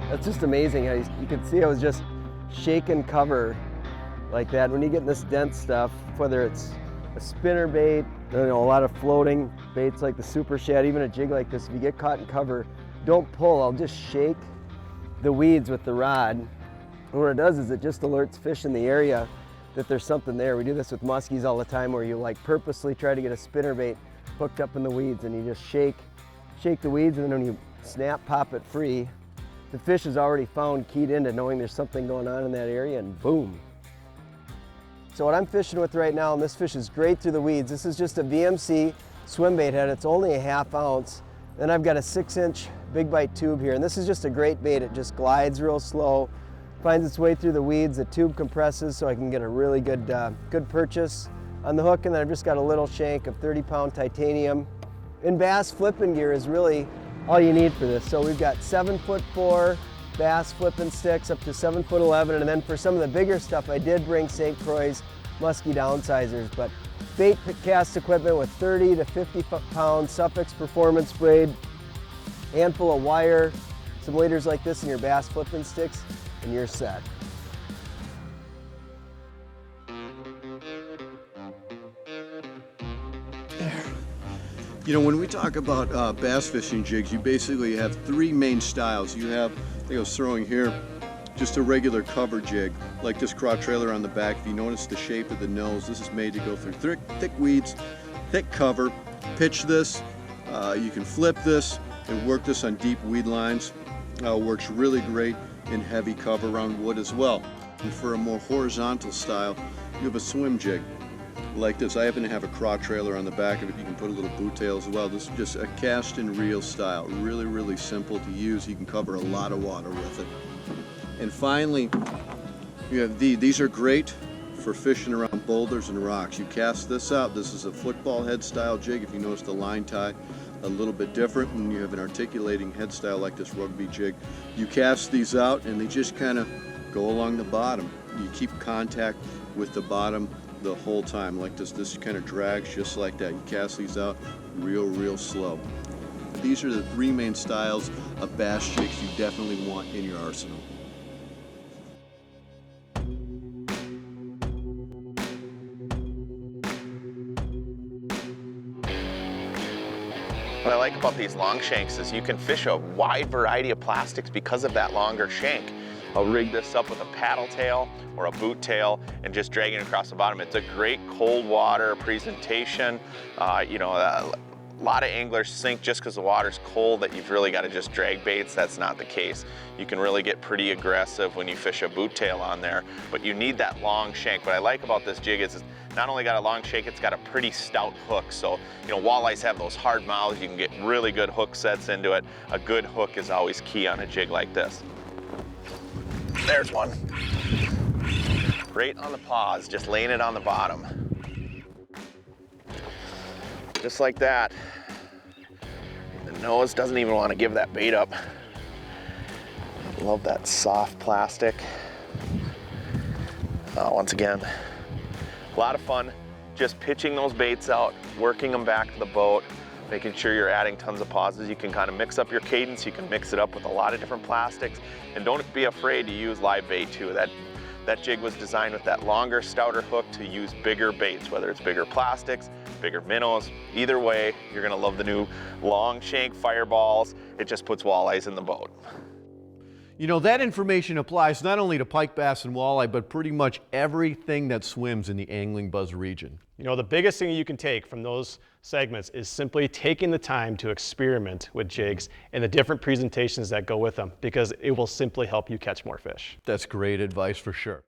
That's just amazing how you can see I was just shaking cover like that. When you get in this dense stuff, whether it's a spinner bait, a lot of floating baits like the super shad, even a jig like this, if you get caught in cover, don't pull. I'll just shake the weeds with the rod. And what it does is it just alerts fish in the area that there's something there. We do this with muskies all the time, where you like purposely try to get a spinner bait hooked up in the weeds, and you just shake the weeds, and then when you snap pop it free, the fish is already found, keyed into knowing there's something going on in that area, and boom. So what I'm fishing with right now, and this fish is great through the weeds, this is just a VMC swim bait head. It's only a 1/2 ounce. Then I've got a 6-inch big bite tube here, and this is just a great bait. It just glides real slow, finds its way through the weeds, the tube compresses so I can get a really good purchase on the hook, and then I've just got a little shank of 30-pound titanium. And bass flipping gear is really all you need for this. So we've got 7'4" bass flipping sticks up to 7'11", and then for some of the bigger stuff, I did bring St. Croix's musky downsizers, but bait cast equipment with 30 to 50 pound Suffix performance braid, handful of wire, some leaders like this in your bass flipping sticks, and you're set. You know, when we talk about bass fishing jigs, you basically have 3 main styles. You have, I think I was throwing here, just a regular cover jig, like this craw trailer on the back. If you notice the shape of the nose, this is made to go through thick weeds, thick cover. Pitch this, you can flip this and work this on deep weed lines. Works really great in heavy cover around wood as well. And for a more horizontal style, you have a swim jig like this. I happen to have a craw trailer on the back of it. You can put a little boot tail as well. This is just a cast and reel style. Really simple to use. You can cover a lot of water with it. And finally, you have these are great for fishing around boulders and rocks. You cast this out. This is a football head style jig. If you notice the line tie a little bit different, when you have an articulating head style like this rugby jig, you cast these out and they just kind of go along the bottom. You keep contact with the bottom the whole time like this. This kind of drags just like that. You cast these out real slow. These are the 3 main styles of bass jigs you definitely want in your arsenal. What I like about these long shanks is you can fish a wide variety of plastics because of that longer shank. I'll rig this up with a paddle tail or a boot tail and just drag it across the bottom. It's a great cold water presentation. A lot of anglers think just because the water's cold that you've really got to just drag baits. That's not the case. You can really get pretty aggressive when you fish a boot tail on there, but you need that long shank. What I like about this jig is it's not only got a long shank, it's got a pretty stout hook. So, walleyes have those hard mouths. You can get really good hook sets into it. A good hook is always key on a jig like this. There's one. Right on the paws, just laying it on the bottom. Just like that. The nose doesn't even want to give that bait up. Love that soft plastic. Once again, a lot of fun just pitching those baits out, working them back to the boat, making sure you're adding tons of pauses. You can kind of mix up your cadence. You can mix it up with a lot of different plastics, and don't be afraid to use live bait too. That jig was designed with that longer, stouter hook to use bigger baits, whether it's bigger plastics, bigger minnows. Either way, you're gonna love the new long shank fireballs. It just puts walleyes in the boat. That information applies not only to pike, bass, and walleye, but pretty much everything that swims in the AnglingBuzz region. The biggest thing you can take from those segments is simply taking the time to experiment with jigs and the different presentations that go with them, because it will simply help you catch more fish. That's great advice for sure.